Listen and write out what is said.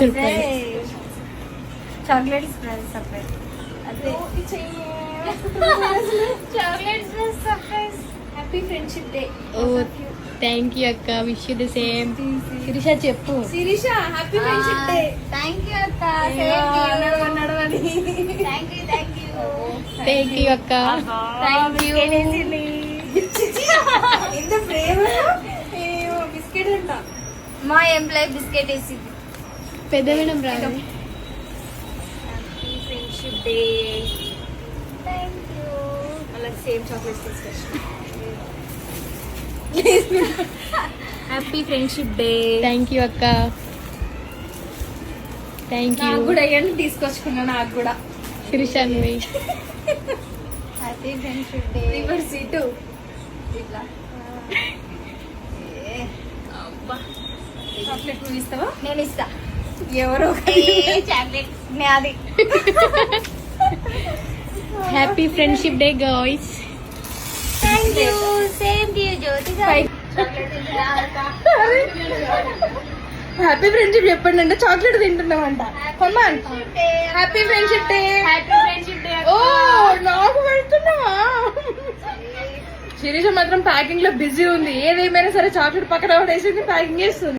Surprise. Chocolate surprise. అదే chocolate surprise. Happy friendship day. Oh thank you అక్క, wish you the same. Shirisha చెప్పు. Shirisha happy friendship day. Thank you అక్క. నడవని. Thank you thank you అక్క. Thank you. ఇంత ప్రేమ. Biscuit అంట. మా ఎంప్లాయ్ బిస్కెట్ వేసింది. పెద్ద మేడం రాదు. Happy friendship day. Thank you. అలా సేమ్ చాక్లెట్స్ తీసుకొచ్చి. Happy friendship day. Thank you అక్క. Thank you. నాకు కూడా అయ్యండి తీసుకొచ్చుకున్నా. నాకు కూడా శిరీష నువ్వు. Happy friendship day. రివర్స్ ఇటు. ఇట్లా చాక్లెట్ నువ్వు ఇస్తావా? నేను ఇస్తా. ఎవరో చాక్లెట్ నాది. Happy friendship day guys. Thank you. Same to you Jyothi గారు. హ్యాపీ ఫ్రెండ్షిప్ చెప్పండి అంటే చాక్లెట్ తింటున్నామంట. Happy friendship day. Happy friendship day. ఓ నాకు పెడుతున్నావా? శిరీష మాత్రం ప్యాకింగ్ లో బిజీ ఉంది. ఏదేమైనా సరే చాక్లెట్ పక్కన పడేసింది, ప్యాకింగ్ చేస్తుంది.